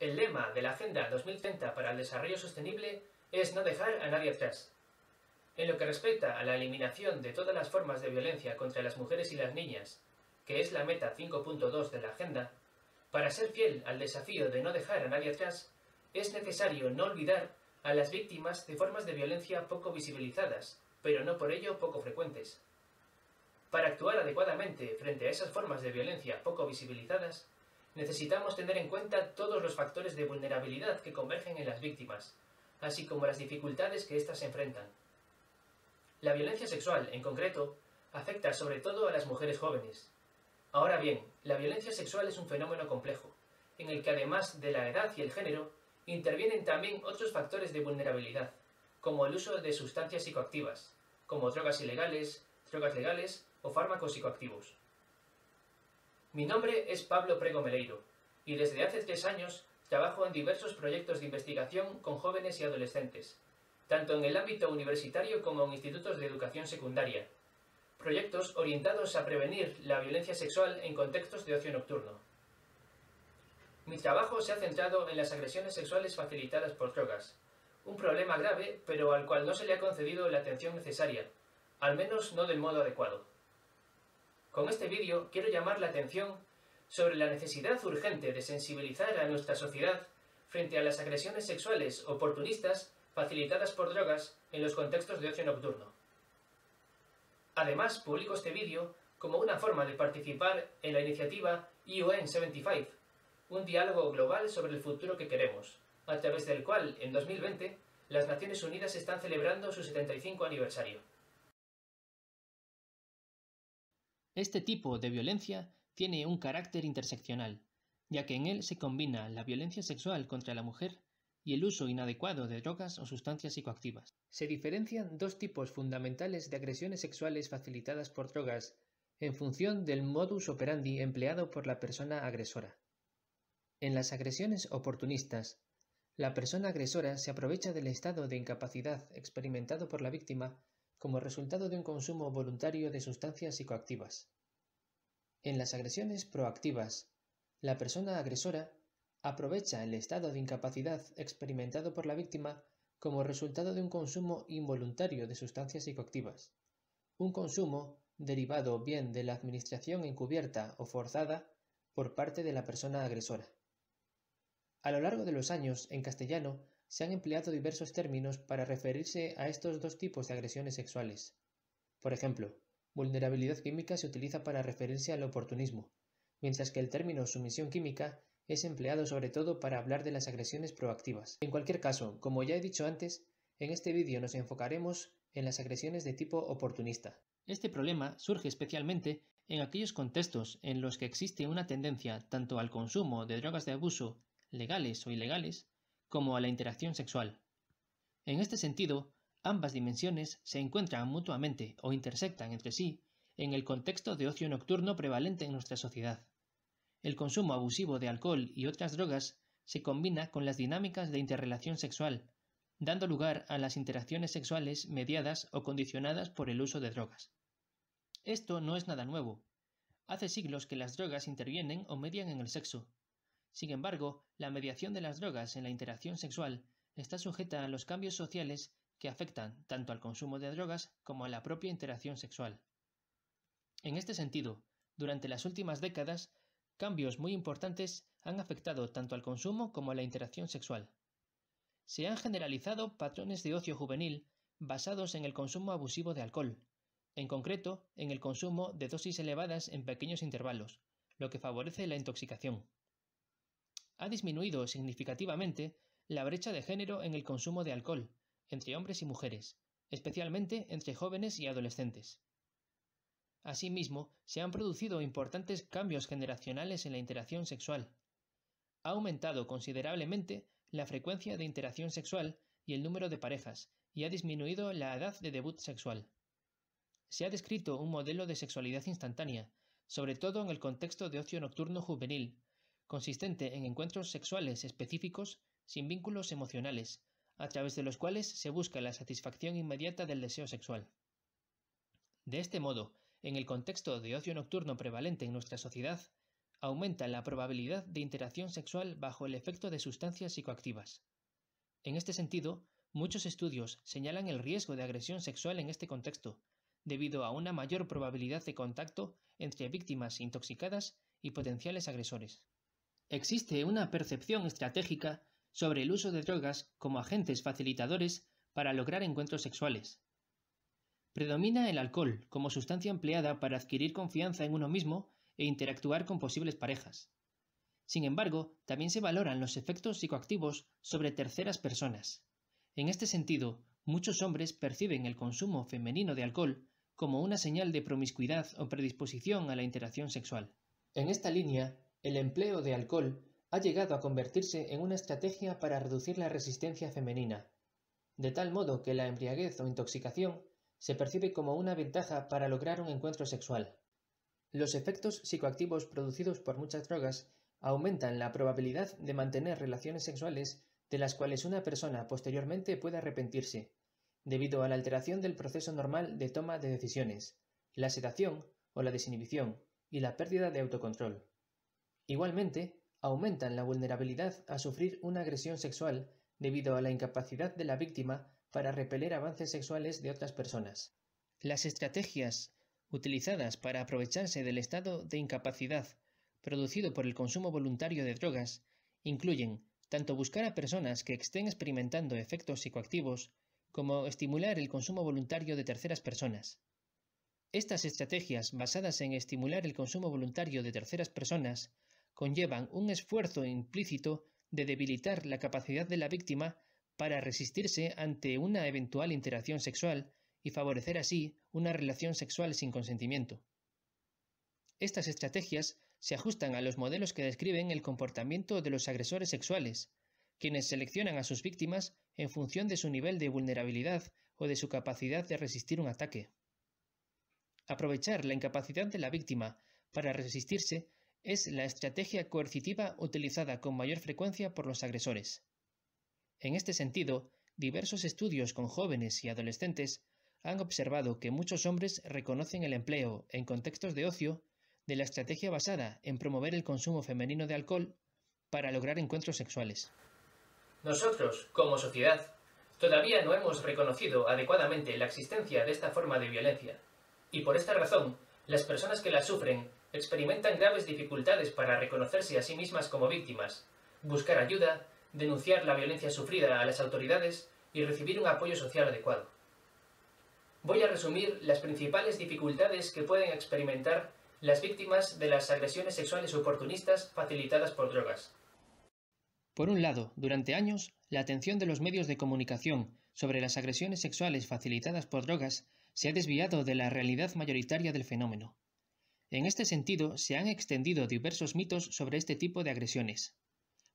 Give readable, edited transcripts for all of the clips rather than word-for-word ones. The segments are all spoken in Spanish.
El lema de la Agenda 2030 para el Desarrollo Sostenible es no dejar a nadie atrás. En lo que respecta a la eliminación de todas las formas de violencia contra las mujeres y las niñas, que es la meta 5.2 de la Agenda, para ser fiel al desafío de no dejar a nadie atrás, es necesario no olvidar a las víctimas de formas de violencia poco visibilizadas, pero no por ello poco frecuentes. Para actuar adecuadamente frente a esas formas de violencia poco visibilizadas, necesitamos tener en cuenta todos los factores de vulnerabilidad que convergen en las víctimas, así como las dificultades que éstas enfrentan. La violencia sexual, en concreto, afecta sobre todo a las mujeres jóvenes. Ahora bien, la violencia sexual es un fenómeno complejo, en el que además de la edad y el género, intervienen también otros factores de vulnerabilidad, como el uso de sustancias psicoactivas, como drogas ilegales, drogas legales o fármacos psicoactivos. Mi nombre es Pablo Prego Meleiro, y desde hace 3 años trabajo en diversos proyectos de investigación con jóvenes y adolescentes, tanto en el ámbito universitario como en institutos de educación secundaria, proyectos orientados a prevenir la violencia sexual en contextos de ocio nocturno. Mi trabajo se ha centrado en las agresiones sexuales facilitadas por drogas, un problema grave pero al cual no se le ha concedido la atención necesaria, al menos no del modo adecuado. Con este vídeo quiero llamar la atención sobre la necesidad urgente de sensibilizar a nuestra sociedad frente a las agresiones sexuales oportunistas facilitadas por drogas en los contextos de ocio nocturno. Además, publico este vídeo como una forma de participar en la iniciativa UN 75, un diálogo global sobre el futuro que queremos, a través del cual, en 2020, las Naciones Unidas están celebrando su 75 aniversario. Este tipo de violencia tiene un carácter interseccional, ya que en él se combina la violencia sexual contra la mujer y el uso inadecuado de drogas o sustancias psicoactivas. Se diferencian dos tipos fundamentales de agresiones sexuales facilitadas por drogas en función del modus operandi empleado por la persona agresora. En las agresiones oportunistas, la persona agresora se aprovecha del estado de incapacidad experimentado por la víctima como resultado de un consumo voluntario de sustancias psicoactivas. En las agresiones proactivas, la persona agresora aprovecha el estado de incapacidad experimentado por la víctima como resultado de un consumo involuntario de sustancias psicoactivas, un consumo derivado bien de la administración encubierta o forzada por parte de la persona agresora. A lo largo de los años, en castellano, se han empleado diversos términos para referirse a estos dos tipos de agresiones sexuales. Por ejemplo, vulnerabilidad química se utiliza para referirse al oportunismo, mientras que el término sumisión química es empleado sobre todo para hablar de las agresiones proactivas. En cualquier caso, como ya he dicho antes, en este vídeo nos enfocaremos en las agresiones de tipo oportunista. Este problema surge especialmente en aquellos contextos en los que existe una tendencia tanto al consumo de drogas de abuso, legales o ilegales, como a la interacción sexual. En este sentido, ambas dimensiones se encuentran mutuamente o intersectan entre sí en el contexto de ocio nocturno prevalente en nuestra sociedad. El consumo abusivo de alcohol y otras drogas se combina con las dinámicas de interrelación sexual, dando lugar a las interacciones sexuales mediadas o condicionadas por el uso de drogas. Esto no es nada nuevo. Hace siglos que las drogas intervienen o median en el sexo. Sin embargo, la mediación de las drogas en la interacción sexual está sujeta a los cambios sociales que afectan tanto al consumo de drogas como a la propia interacción sexual. En este sentido, durante las últimas décadas, cambios muy importantes han afectado tanto al consumo como a la interacción sexual. Se han generalizado patrones de ocio juvenil basados en el consumo abusivo de alcohol, en concreto en el consumo de dosis elevadas en pequeños intervalos, lo que favorece la intoxicación. Ha disminuido significativamente la brecha de género en el consumo de alcohol, entre hombres y mujeres, especialmente entre jóvenes y adolescentes. Asimismo, se han producido importantes cambios generacionales en la interacción sexual. Ha aumentado considerablemente la frecuencia de interacción sexual y el número de parejas, y ha disminuido la edad de debut sexual. Se ha descrito un modelo de sexualidad instantánea, sobre todo en el contexto de ocio nocturno juvenil, consistente en encuentros sexuales específicos sin vínculos emocionales, a través de los cuales se busca la satisfacción inmediata del deseo sexual. De este modo, en el contexto de ocio nocturno prevalente en nuestra sociedad, aumenta la probabilidad de interacción sexual bajo el efecto de sustancias psicoactivas. En este sentido, muchos estudios señalan el riesgo de agresión sexual en este contexto, debido a una mayor probabilidad de contacto entre víctimas intoxicadas y potenciales agresores. Existe una percepción estratégica sobre el uso de drogas como agentes facilitadores para lograr encuentros sexuales. Predomina el alcohol como sustancia empleada para adquirir confianza en uno mismo e interactuar con posibles parejas. Sin embargo, también se valoran los efectos psicoactivos sobre terceras personas. En este sentido, muchos hombres perciben el consumo femenino de alcohol como una señal de promiscuidad o predisposición a la interacción sexual. En esta línea, el empleo de alcohol ha llegado a convertirse en una estrategia para reducir la resistencia femenina, de tal modo que la embriaguez o intoxicación se percibe como una ventaja para lograr un encuentro sexual. Los efectos psicoactivos producidos por muchas drogas aumentan la probabilidad de mantener relaciones sexuales de las cuales una persona posteriormente puede arrepentirse, debido a la alteración del proceso normal de toma de decisiones, la sedación o la desinhibición y la pérdida de autocontrol. Igualmente, aumentan la vulnerabilidad a sufrir una agresión sexual debido a la incapacidad de la víctima para repeler avances sexuales de otras personas. Las estrategias utilizadas para aprovecharse del estado de incapacidad producido por el consumo voluntario de drogas incluyen tanto buscar a personas que estén experimentando efectos psicoactivos como estimular el consumo voluntario de terceras personas. Estas estrategias basadas en estimular el consumo voluntario de terceras personas conllevan un esfuerzo implícito de debilitar la capacidad de la víctima para resistirse ante una eventual interacción sexual y favorecer así una relación sexual sin consentimiento. Estas estrategias se ajustan a los modelos que describen el comportamiento de los agresores sexuales, quienes seleccionan a sus víctimas en función de su nivel de vulnerabilidad o de su capacidad de resistir un ataque. Aprovechar la incapacidad de la víctima para resistirse es la estrategia coercitiva utilizada con mayor frecuencia por los agresores. En este sentido, diversos estudios con jóvenes y adolescentes han observado que muchos hombres reconocen el empleo, en contextos de ocio, de la estrategia basada en promover el consumo femenino de alcohol para lograr encuentros sexuales. Nosotros, como sociedad, todavía no hemos reconocido adecuadamente la existencia de esta forma de violencia, y por esta razón, las personas que la sufren experimentan graves dificultades para reconocerse a sí mismas como víctimas, buscar ayuda, denunciar la violencia sufrida a las autoridades y recibir un apoyo social adecuado. Voy a resumir las principales dificultades que pueden experimentar las víctimas de las agresiones sexuales oportunistas facilitadas por drogas. Por un lado, durante años, la atención de los medios de comunicación sobre las agresiones sexuales facilitadas por drogas se ha desviado de la realidad mayoritaria del fenómeno. En este sentido, se han extendido diversos mitos sobre este tipo de agresiones.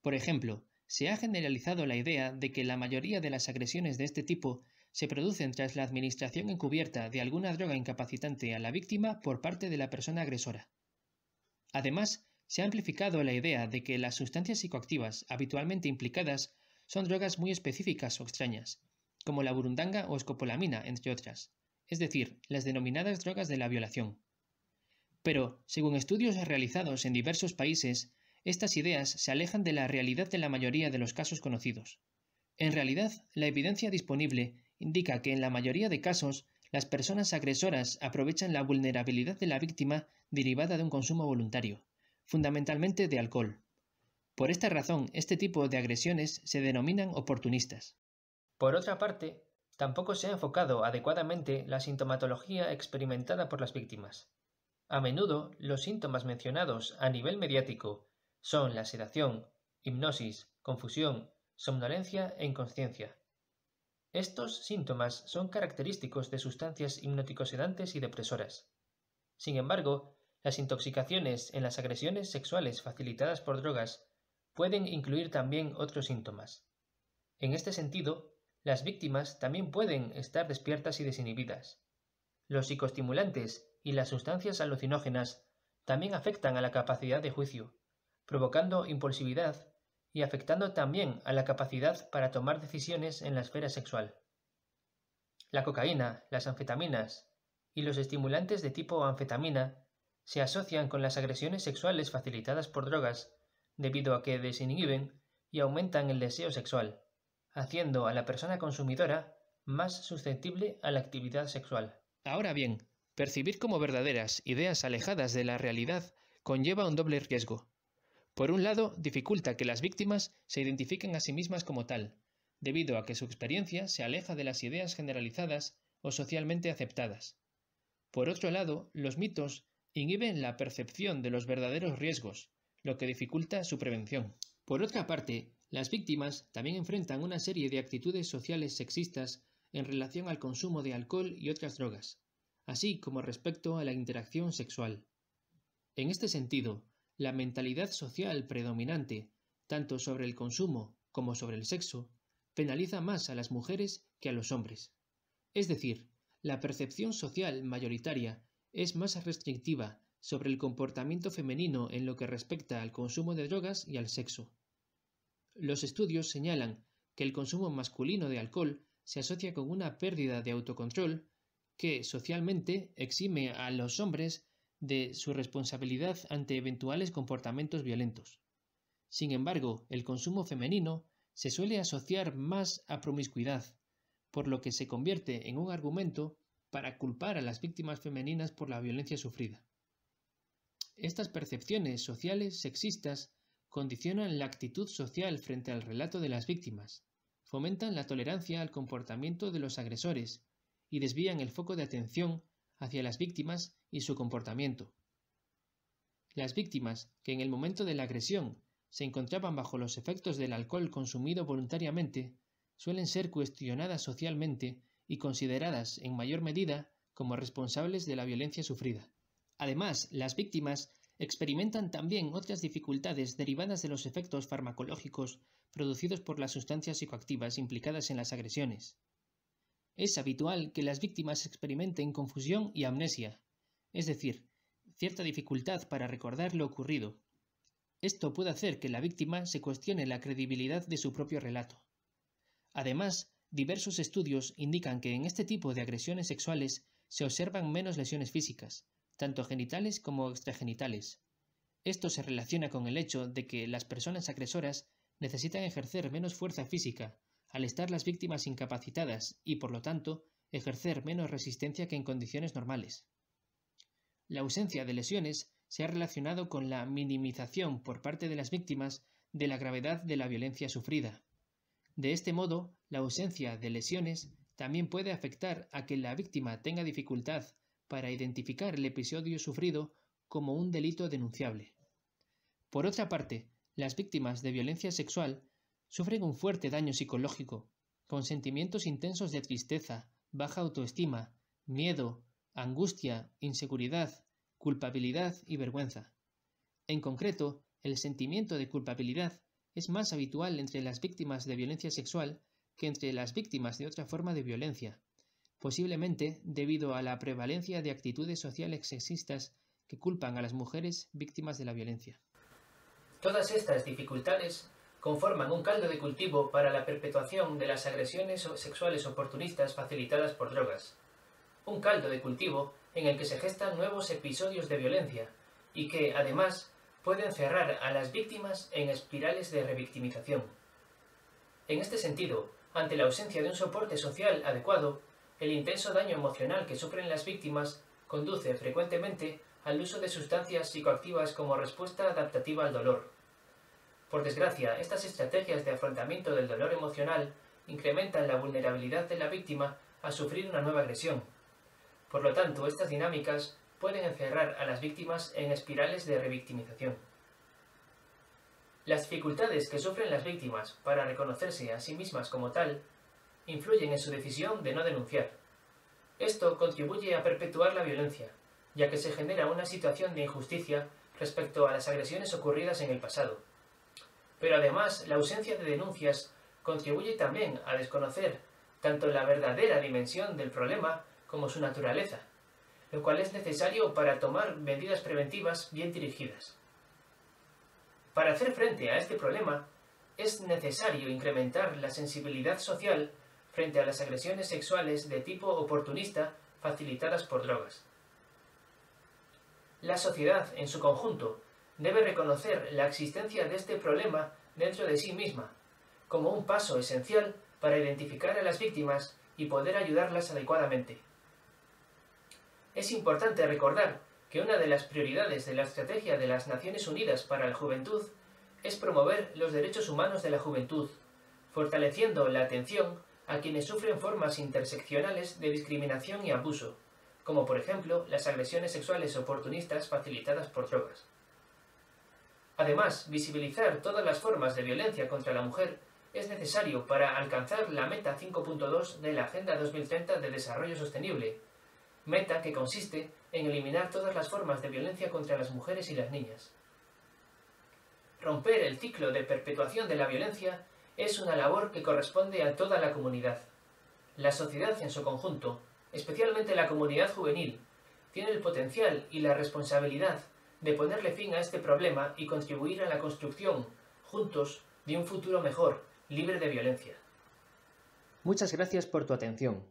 Por ejemplo, se ha generalizado la idea de que la mayoría de las agresiones de este tipo se producen tras la administración encubierta de alguna droga incapacitante a la víctima por parte de la persona agresora. Además, se ha amplificado la idea de que las sustancias psicoactivas habitualmente implicadas son drogas muy específicas o extrañas, como la burundanga o escopolamina, entre otras, es decir, las denominadas drogas de la violación. Pero, según estudios realizados en diversos países, estas ideas se alejan de la realidad de la mayoría de los casos conocidos. En realidad, la evidencia disponible indica que en la mayoría de casos, las personas agresoras aprovechan la vulnerabilidad de la víctima derivada de un consumo voluntario, fundamentalmente de alcohol. Por esta razón, este tipo de agresiones se denominan oportunistas. Por otra parte, tampoco se ha enfocado adecuadamente la sintomatología experimentada por las víctimas. A menudo, los síntomas mencionados a nivel mediático son la sedación, hipnosis, confusión, somnolencia e inconsciencia. Estos síntomas son característicos de sustancias hipnoticosedantes y depresoras. Sin embargo, las intoxicaciones en las agresiones sexuales facilitadas por drogas pueden incluir también otros síntomas. En este sentido, las víctimas también pueden estar despiertas y desinhibidas. Los psicoestimulantes y las sustancias alucinógenas también afectan a la capacidad de juicio, provocando impulsividad y afectando también a la capacidad para tomar decisiones en la esfera sexual. La cocaína, las anfetaminas y los estimulantes de tipo anfetamina se asocian con las agresiones sexuales facilitadas por drogas debido a que desinhiben y aumentan el deseo sexual, haciendo a la persona consumidora más susceptible a la actividad sexual. Ahora bien, percibir como verdaderas ideas alejadas de la realidad conlleva un doble riesgo. Por un lado, dificulta que las víctimas se identifiquen a sí mismas como tal, debido a que su experiencia se aleja de las ideas generalizadas o socialmente aceptadas. Por otro lado, los mitos inhiben la percepción de los verdaderos riesgos, lo que dificulta su prevención. Por otra parte, las víctimas también enfrentan una serie de actitudes sociales sexistas en relación al consumo de alcohol y otras drogas, así como respecto a la interacción sexual. En este sentido, la mentalidad social predominante, tanto sobre el consumo como sobre el sexo, penaliza más a las mujeres que a los hombres. Es decir, la percepción social mayoritaria es más restrictiva sobre el comportamiento femenino en lo que respecta al consumo de drogas y al sexo. Los estudios señalan que el consumo masculino de alcohol se asocia con una pérdida de autocontrol que socialmente exime a los hombres de su responsabilidad ante eventuales comportamientos violentos. Sin embargo, el consumo femenino se suele asociar más a promiscuidad, por lo que se convierte en un argumento para culpar a las víctimas femeninas por la violencia sufrida. Estas percepciones sociales sexistas condicionan la actitud social frente al relato de las víctimas, fomentan la tolerancia al comportamiento de los agresores y desvían el foco de atención hacia las víctimas y su comportamiento. Las víctimas, que en el momento de la agresión se encontraban bajo los efectos del alcohol consumido voluntariamente, suelen ser cuestionadas socialmente y consideradas en mayor medida como responsables de la violencia sufrida. Además, las víctimas experimentan también otras dificultades derivadas de los efectos farmacológicos producidos por las sustancias psicoactivas implicadas en las agresiones. Es habitual que las víctimas experimenten confusión y amnesia, es decir, cierta dificultad para recordar lo ocurrido. Esto puede hacer que la víctima se cuestione la credibilidad de su propio relato. Además, diversos estudios indican que en este tipo de agresiones sexuales se observan menos lesiones físicas, tanto genitales como extragenitales. Esto se relaciona con el hecho de que las personas agresoras necesitan ejercer menos fuerza física, al estar las víctimas incapacitadas y, por lo tanto, ejercer menos resistencia que en condiciones normales. La ausencia de lesiones se ha relacionado con la minimización por parte de las víctimas de la gravedad de la violencia sufrida. De este modo, la ausencia de lesiones también puede afectar a que la víctima tenga dificultad para identificar el episodio sufrido como un delito denunciable. Por otra parte, las víctimas de violencia sexual sufren un fuerte daño psicológico, con sentimientos intensos de tristeza, baja autoestima, miedo, angustia, inseguridad, culpabilidad y vergüenza. En concreto, el sentimiento de culpabilidad es más habitual entre las víctimas de violencia sexual que entre las víctimas de otra forma de violencia, posiblemente debido a la prevalencia de actitudes sociales sexistas que culpan a las mujeres víctimas de la violencia. Todas estas dificultades conforman un caldo de cultivo para la perpetuación de las agresiones sexuales oportunistas facilitadas por drogas. Un caldo de cultivo en el que se gestan nuevos episodios de violencia y que, además, pueden cerrar a las víctimas en espirales de revictimización. En este sentido, ante la ausencia de un soporte social adecuado, el intenso daño emocional que sufren las víctimas conduce frecuentemente al uso de sustancias psicoactivas como respuesta adaptativa al dolor. Por desgracia, estas estrategias de afrontamiento del dolor emocional incrementan la vulnerabilidad de la víctima a sufrir una nueva agresión. Por lo tanto, estas dinámicas pueden encerrar a las víctimas en espirales de revictimización. Las dificultades que sufren las víctimas para reconocerse a sí mismas como tal influyen en su decisión de no denunciar. Esto contribuye a perpetuar la violencia, ya que se genera una situación de injusticia respecto a las agresiones ocurridas en el pasado. Pero además, la ausencia de denuncias contribuye también a desconocer tanto la verdadera dimensión del problema como su naturaleza, lo cual es necesario para tomar medidas preventivas bien dirigidas. Para hacer frente a este problema, es necesario incrementar la sensibilidad social frente a las agresiones sexuales de tipo oportunista facilitadas por drogas. La sociedad, en su conjunto, debe reconocer la existencia de este problema dentro de sí misma, como un paso esencial para identificar a las víctimas y poder ayudarlas adecuadamente. Es importante recordar que una de las prioridades de la Estrategia de las Naciones Unidas para la Juventud es promover los derechos humanos de la juventud, fortaleciendo la atención a quienes sufren formas interseccionales de discriminación y abuso, como por ejemplo las agresiones sexuales oportunistas facilitadas por drogas. Además, visibilizar todas las formas de violencia contra la mujer es necesario para alcanzar la meta 5.2 de la Agenda 2030 de Desarrollo Sostenible, meta que consiste en eliminar todas las formas de violencia contra las mujeres y las niñas. Romper el ciclo de perpetuación de la violencia es una labor que corresponde a toda la comunidad. La sociedad en su conjunto, especialmente la comunidad juvenil, tiene el potencial y la responsabilidad de ponerle fin a este problema y contribuir a la construcción, juntos, de un futuro mejor, libre de violencia. Muchas gracias por tu atención.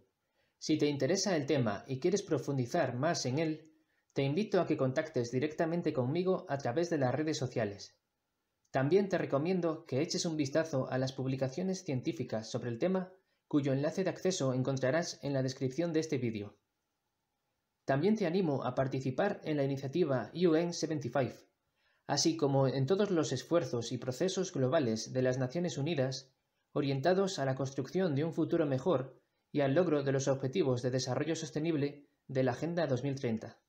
Si te interesa el tema y quieres profundizar más en él, te invito a que contactes directamente conmigo a través de las redes sociales. También te recomiendo que eches un vistazo a las publicaciones científicas sobre el tema, cuyo enlace de acceso encontrarás en la descripción de este vídeo. También te animo a participar en la iniciativa UN 75, así como en todos los esfuerzos y procesos globales de las Naciones Unidas orientados a la construcción de un futuro mejor y al logro de los Objetivos de Desarrollo Sostenible de la Agenda 2030.